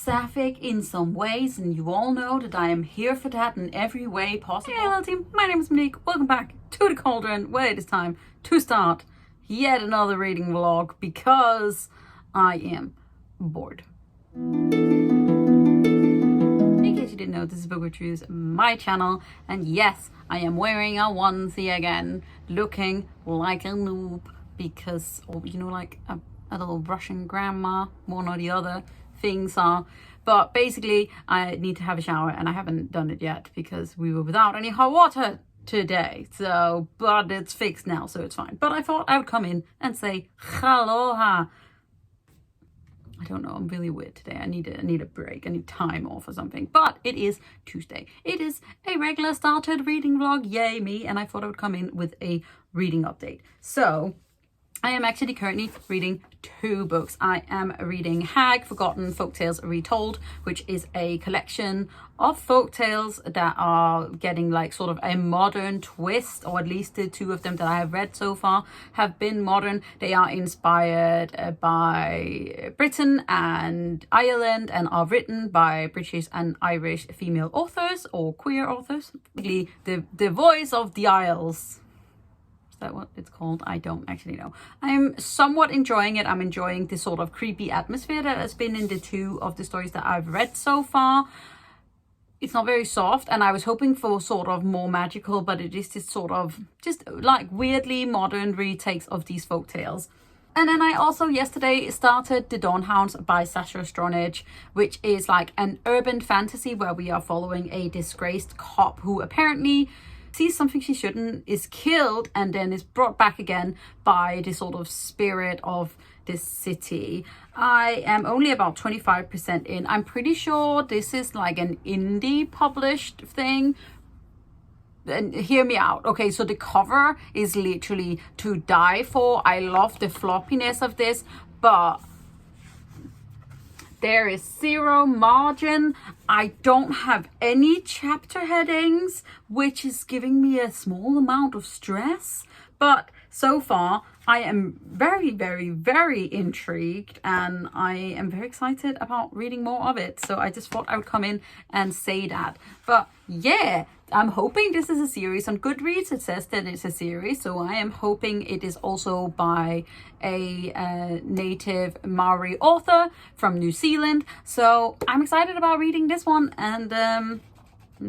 sapphic in some ways, and you all know that I am here for that in every way possible. Hey hello team, my name is Monique. Welcome back to the cauldron where it is time to start yet another reading vlog because I am bored. In case you didn't know, this is Bookwitch, my channel, and yes, I am wearing a onesie again, looking like a noob because, you know, like a little Russian grandma, one or the other things are. But basically, I need to have a shower and I haven't done it yet because we were without any hot water today. So, but it's fixed now, so it's fine. But I thought I would come in and say aloha. I don't know, I'm really weird today. I need a break. I need time off or something. But it is Tuesday. It is a regular started reading vlog. Yay me. And I thought I would come in with a reading update. So I am actually currently reading two books. I am reading Hag, Forgotten Folktales Retold, which is a collection of folktales that are getting like sort of a modern twist, or at least the two of them that I have read so far have been modern. They are inspired by Britain and Ireland and are written by British and Irish female authors or queer authors. Really, the voice of the Isles. Is that what it's called? I don't actually know. I'm somewhat enjoying it. I'm enjoying the sort of creepy atmosphere that has been in the two of the stories that I've read so far. It's not very soft, and I was hoping for sort of more magical, but it is this sort of just like weirdly modern retakes of these folk tales. And then I also yesterday started the Dawn Hounds by Sasha Stronach, which is like an urban fantasy where we are following a disgraced cop who apparently sees something she shouldn't, is killed, and then is brought back again by the sort of spirit of this city. I am only about 25% in. I'm pretty sure this is like an indie published thing. And hear me out. Okay, so the cover is literally to die for. I love the floppiness of this, but there is zero margin. I don't have any chapter headings, which is giving me a small amount of stress. But so far, I am very, very, very intrigued, and I am very excited about reading more of it. So I just thought I would come in and say that. But yeah, I'm hoping this is a series. On Goodreads, it says that it's a series. So I am hoping it is also by a native Maori author from New Zealand. So I'm excited about reading this one, and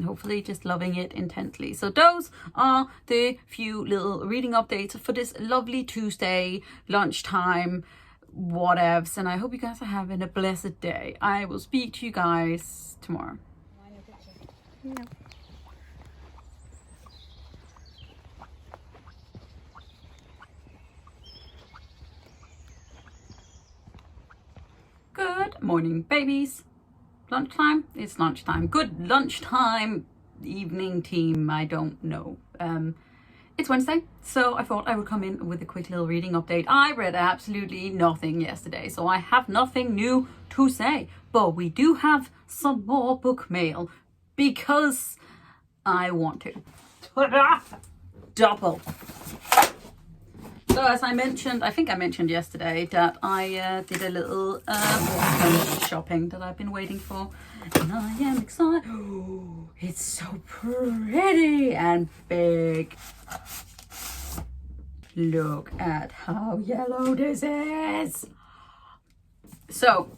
hopefully just loving it intently. So those are the few little reading updates for this lovely Tuesday lunchtime whatevs, and I hope you guys are having a blessed day. I will speak to you guys tomorrow. No. Good morning, babies. Lunchtime? It's lunchtime. Good lunchtime, evening team. I don't know. It's Wednesday, so I thought I would come in with a quick little reading update. I read absolutely nothing yesterday, so I have nothing new to say. But we do have some more book mail because I want to. Double. So as I mentioned, I think I mentioned yesterday that I did a little shopping that I've been waiting for. And I am excited. Oh, it's so pretty and big. Look at how yellow this is. So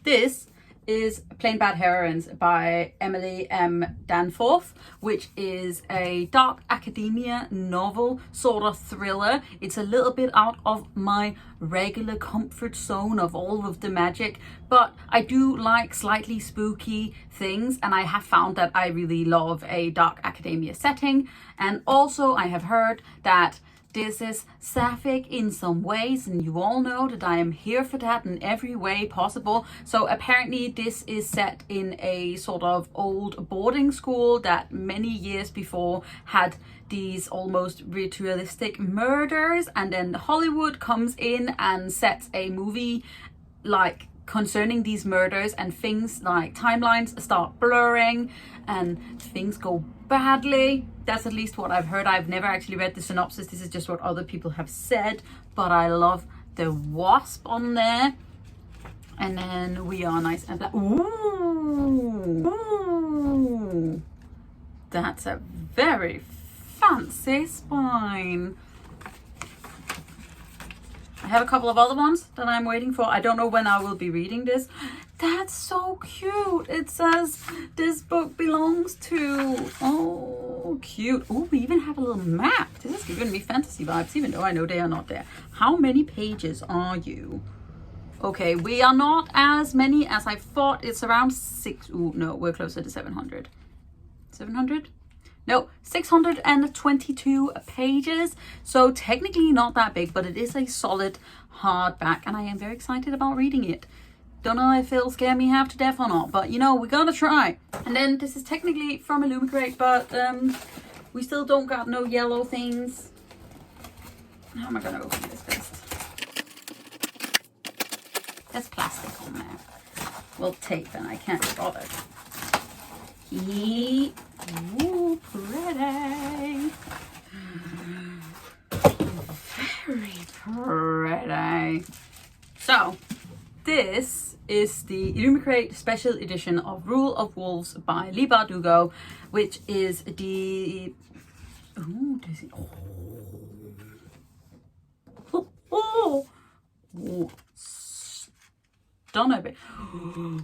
this is Plain Bad Heroines by Emily M. Danforth, which is a dark academia novel, sort of thriller. It's a little bit out of my regular comfort zone of all of the magic, but I do like slightly spooky things, and I have found that I really love a dark academia setting. And also I have heard that this is sapphic in some ways, and you all know that I am here for that in every way possible. So apparently this is set in a sort of old boarding school that many years before had these almost ritualistic murders, and then Hollywood comes in and sets a movie like concerning these murders, and things like timelines start blurring and things go badly. That's at least what I've heard. I've never actually read the synopsis. This is just what other people have said, but I love the wasp on there. And then we are nice and black. Ooh, ooh, that's a very fancy spine. I have a couple of other ones that I'm waiting for. I don't know when I will be reading this. That's so cute. It says this book belongs to, oh, cute. Oh, we even have a little map. This is giving me fantasy vibes, even though I know they are not there. How many pages are you? Okay, we are not as many as I thought. It's around 6. Ooh, no, we're closer to 700. 700? No, 622 pages. So technically not that big, but it is a solid hardback, and I am very excited about reading it. Don't know if it'll scare me half to death or not, but you know, we gotta try. And then this is technically from Illumicrate, but we still don't got no yellow things. How am I gonna open this best? There's plastic on there. Well, tape, and I can't be bothered. Ooh, pretty. Very pretty. So, this is the Illumicrate special edition of Rule of Wolves by Leigh Bardugo, which is the... Ooh, does it... Oh, stunning.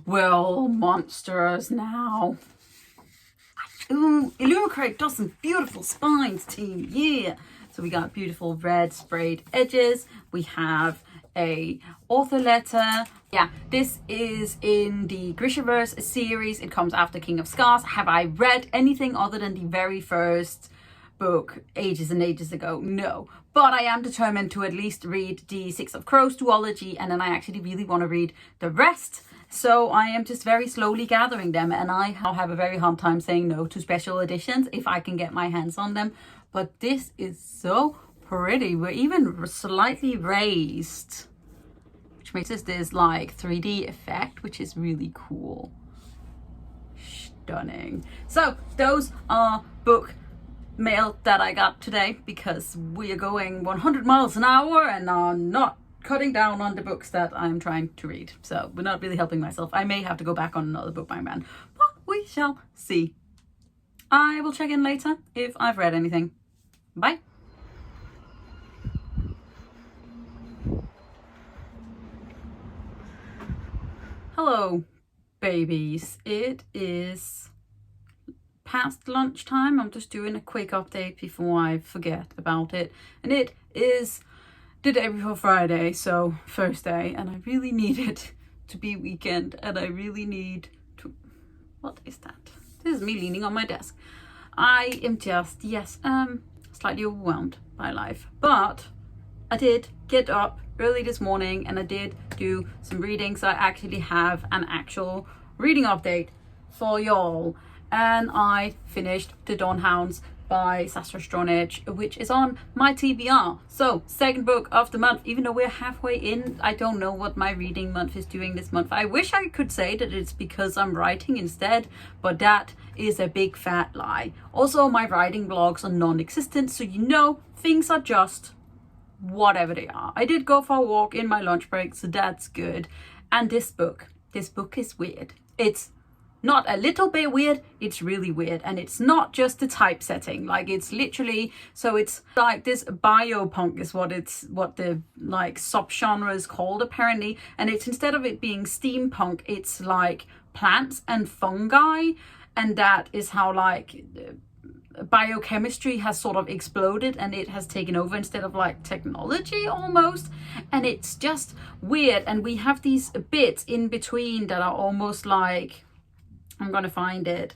Well, monsters now. Ooh, Illumicrate does some beautiful spines, team. Yeah. So we got beautiful red sprayed edges. We have a author letter. Yeah, this is in the Grishaverse series. It comes after King of Scars. Have I read anything other than the very first book ages and ages ago? No. But I am determined to at least read the Six of Crows duology, and then I actually really want to read the rest. So I am just very slowly gathering them, and I have a very hard time saying no to special editions if I can get my hands on them. But this is so pretty. We're even slightly raised, which makes this like 3D effect, which is really cool. Stunning. So those are book mail that I got today, because we are going 100 miles an hour and are not cutting down on the books that I'm trying to read. So we're not really helping myself. I may have to go back on another book by man, but we shall see. I will check in later if I've read anything. Bye. Hello, babies. It is past lunchtime. I'm just doing a quick update before I forget about it. And it is the day before Friday, so Thursday, and I really need it to be weekend, and I really need to... What is that? This is me leaning on my desk. I am just, yes, slightly overwhelmed by life, but I did get up early this morning and I did do some reading, so I actually have an actual reading update for y'all. And I finished the Dawn Hounds by Sasha Stronach, which is on my TBR. So, second book of the month. Even though we're halfway in, I don't know what my reading month is doing this month. I wish I could say that it's because I'm writing instead, but that is a big fat lie. Also, my writing blogs are non-existent, so you know, things are just whatever they are. I did go for a walk in my lunch break, so that's good. And this book is weird. It's not a little bit weird, it's really weird. And it's not just the typesetting, like it's literally, so it's like this biopunk is what the like subgenre is called apparently. And it's, instead of it being steampunk, it's like plants and fungi, and that is how like biochemistry has sort of exploded and it has taken over instead of like technology almost. And it's just weird, and we have these bits in between that are almost like, I'm gonna find it,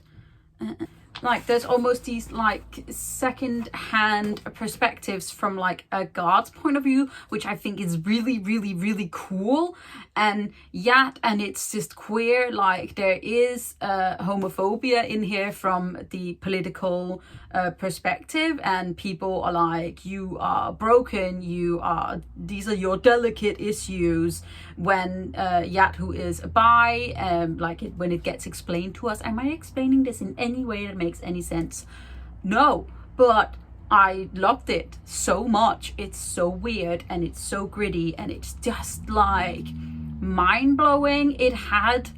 like there's almost these like second hand perspectives from like a god's point of view, which I think is really, really, really cool. And yet, and it's just queer, like there is homophobia in here from the political perspective, and people are like, you are broken, these are your delicate issues, when Yat, who is bi, like when it gets explained to us. Am I explaining this in any way that makes any sense? No, but I loved it so much. It's so weird and it's so gritty, and it's just like mind-blowing. It had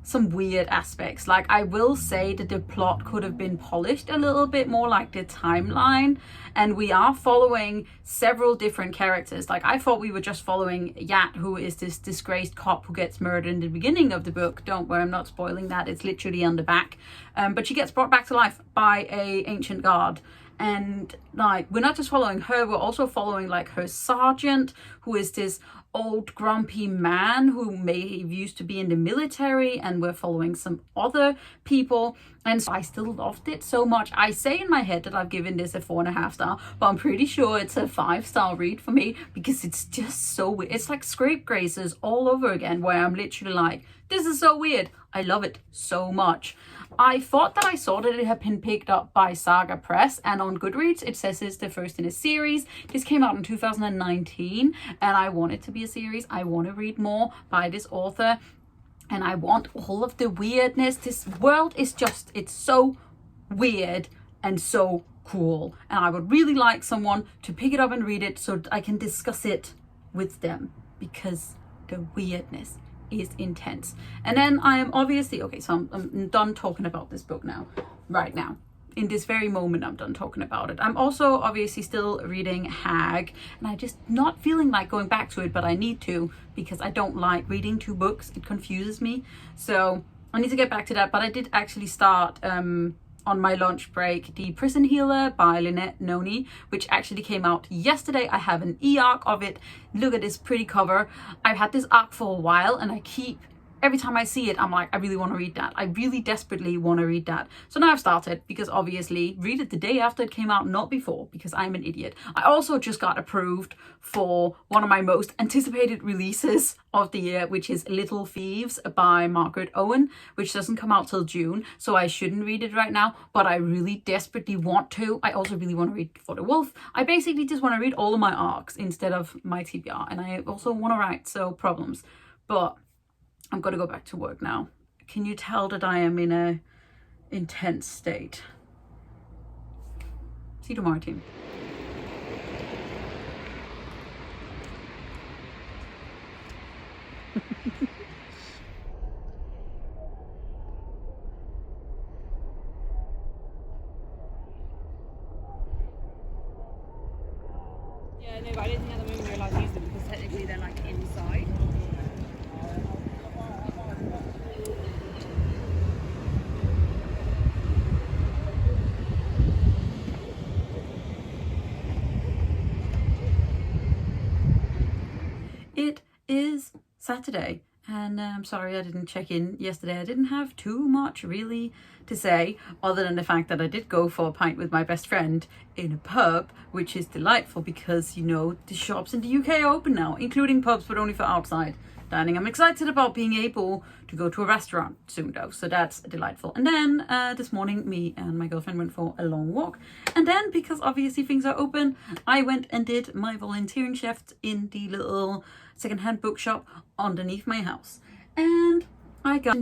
some weird aspects. Like, I will say that the plot could have been polished a little bit more, like the timeline, and we are following several different characters. Like, I thought we were just following Yat, who is this disgraced cop who gets murdered in the beginning of the book. Don't worry, I'm not spoiling that, it's literally on the back. But she gets brought back to life by a ancient guard. And like, we're not just following her, we're also following like her sergeant, who is this old grumpy man who may have used to be in the military, and we're following some other people. And so I still loved it so much. I say in my head that I've given this a 4.5 star, but I'm pretty sure it's a 5-star read for me, because it's just so weird. It's like Scapegraces all over again, where I'm literally like, this is so weird. I love it so much. I thought that I saw that it had been picked up by Saga Press, and on Goodreads it says it's the first in a series. This came out in 2019, and I want it to be a series. I want to read more by this author, and I want all of the weirdness. This world is just, it's so weird and so cool, and I would really like someone to pick it up and read it so that I can discuss it with them, because the weirdness is intense. And then I am obviously, okay, so I'm done talking about this book now. Right now, in this very moment, I'm done talking about it. I'm also obviously still reading Hag, and I just not feeling like going back to it, but I need to, because I don't like reading 2 books. It confuses me. So I need to get back to that. But I did actually start on my lunch break The Prison Healer by Lynette Noni, which actually came out yesterday. I have an e-arc of it. Look at this pretty cover. I've had this arc for a while, and I keep, every time I see it, I'm like, I really want to read that. I really desperately want to read that. So now I've started, because obviously read it the day after it came out, not before, because I'm an idiot. I also just got approved for one of my most anticipated releases of the year, which is Little Thieves by Margeret Owen, which doesn't come out till June, so I shouldn't read it right now, but I really desperately want to. I also really want to read For the Wolf. I basically just want to read all of my arcs instead of my TBR, and I also want to write, so problems. But I've got to go back to work now. Can you tell that I am in a intense state? See you tomorrow, team. Yeah, no, but I didn't think at the moment we were allowed to use them, because technically they're like inside. It is Saturday, and I'm sorry I didn't check in yesterday. I didn't have too much really to say, other than the fact that I did go for a pint with my best friend in a pub, which is delightful, because, you know, the shops in the UK are open now, including pubs, but only for outside dining. I'm excited about being able to go to a restaurant soon though, so that's delightful. And then this morning, me and my girlfriend went for a long walk, and then, because obviously things are open, I went and did my volunteering shift in the little secondhand bookshop underneath my house. And I got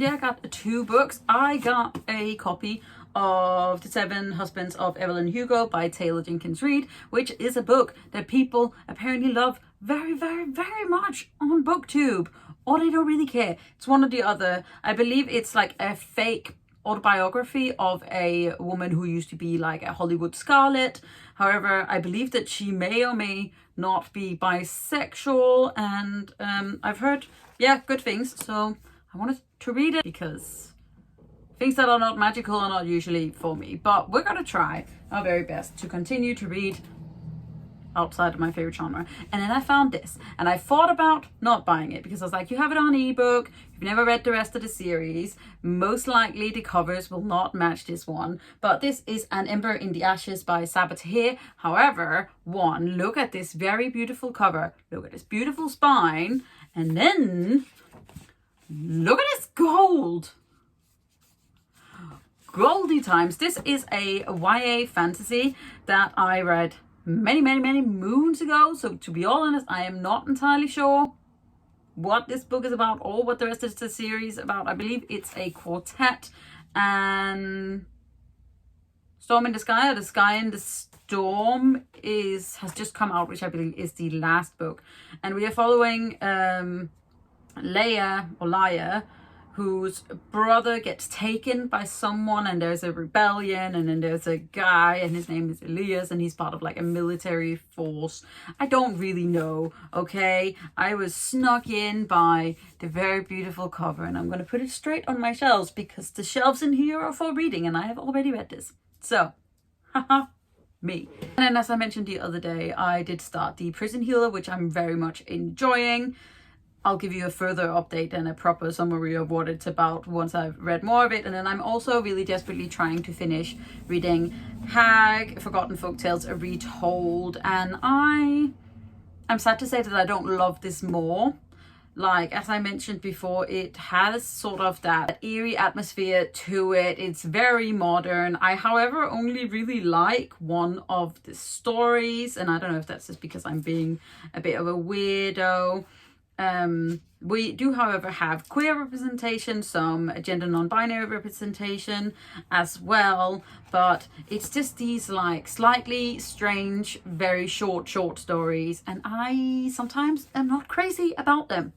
2 books. I got a copy of The 7 Husbands of Evelyn Hugo by Taylor Jenkins Reid, which is a book that people apparently love very, very, very much on BookTube, or they don't really care. It's one or the other. I believe it's like a fake autobiography of a woman who used to be like a Hollywood starlet. However, I believe that she may or may not be bisexual, and I've heard, yeah, good things. So I wanted to read it, because things that are not magical are not usually for me. But we're gonna try our very best to continue to read outside of my favorite genre. And then I found this, and I thought about not buying it, because I was like, you have it on ebook, you've never read the rest of the series, most likely the covers will not match this one. But this is An Ember in the Ashes by Sabaa Tahir. However, one, look at this very beautiful cover, look at this beautiful spine, and then look at this gold. Goldie times. This is a YA fantasy that I read many, many, many moons ago. So to be all honest, I am not entirely sure what this book is about or what the rest of the series is about. I believe it's a quartet, and Storm in the Sky, or The Sky in the Storm, has just come out, which I believe is the last book. And we are following Leigh, whose brother gets taken by someone, and there's a rebellion, and then there's a guy and his name is Elias, and he's part of like a military force. I don't really know, okay? I was snuck in by the very beautiful cover, and I'm going to put it straight on my shelves because the shelves in here are for reading and I have already read this. So, haha. Me. And then, as I mentioned the other day, I did start the Prison Healer, which I'm very much enjoying. I'll give you a further update and a proper summary of what it's about once I've read more of it. And then I'm also really desperately trying to finish reading Hag, Forgotten Folktales, Retold. And I'm sad to say that I don't love this more. Like, as I mentioned before, it has sort of that eerie atmosphere to it. It's very modern. I, however, only really like one of the stories. And I don't know if that's just because I'm being a bit of a weirdo. We do, however, have queer representation, some gender non-binary representation as well. But it's just these, like, slightly strange, very short stories. And I sometimes am not crazy about them.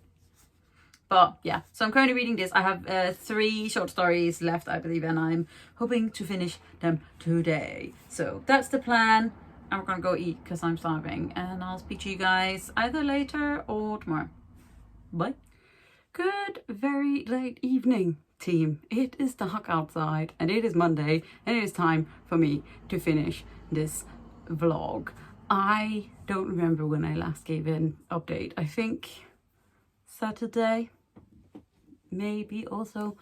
But yeah, so I'm currently reading this. I have 3 short stories left, I believe, and I'm hoping to finish them today. So that's the plan. And we're gonna go eat because I'm starving. And I'll speak to you guys either later or tomorrow. Bye. Good, very late evening, team. It is dark outside and it is Monday and it is time for me to finish this vlog. I don't remember when I last gave an update. I think Saturday. Maybe also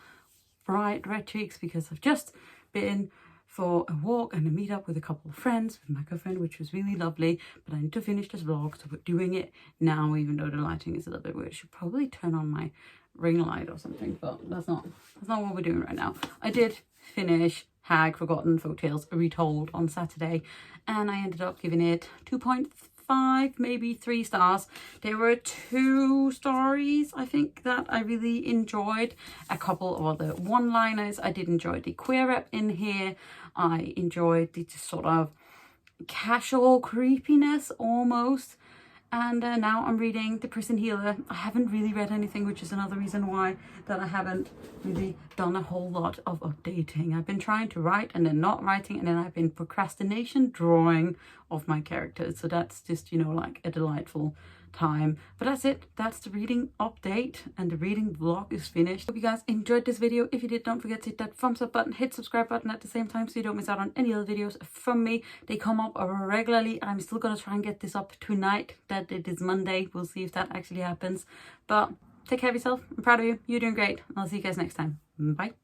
bright red cheeks because I've just been for a walk and a meetup with a couple of friends with my girlfriend, which was really lovely. But I need to finish this vlog, so we're doing it now, even though the lighting is a little bit weird. I should probably turn on my ring light or something, but that's not what we're doing right now. I did finish Hag, Forgotten Folktales, Retold on Saturday, and I ended up giving it 2.5, maybe 3 stars. There were 2 stories I think that I really enjoyed. A couple of other one-liners. I did enjoy the queer rep in here. I enjoyed the sort of casual creepiness almost. And now I'm reading The Prison Healer. I haven't really read anything, which is another reason why that I haven't really done a whole lot of updating. I've been trying to write and then not writing, and then I've been procrastination drawing of my characters. So that's just, you know, like a delightful time. But that's it. That's the reading update, and the reading vlog is finished. Hope you guys enjoyed this video. If you did, don't forget to hit that thumbs up button, hit subscribe button at the same time so you don't miss out on any other videos from me. They come up regularly. I'm still gonna try and get this up tonight, that it is Monday. We'll see if that actually happens. But take care of yourself. I'm proud of you. You're doing great. I'll see you guys next time. Bye.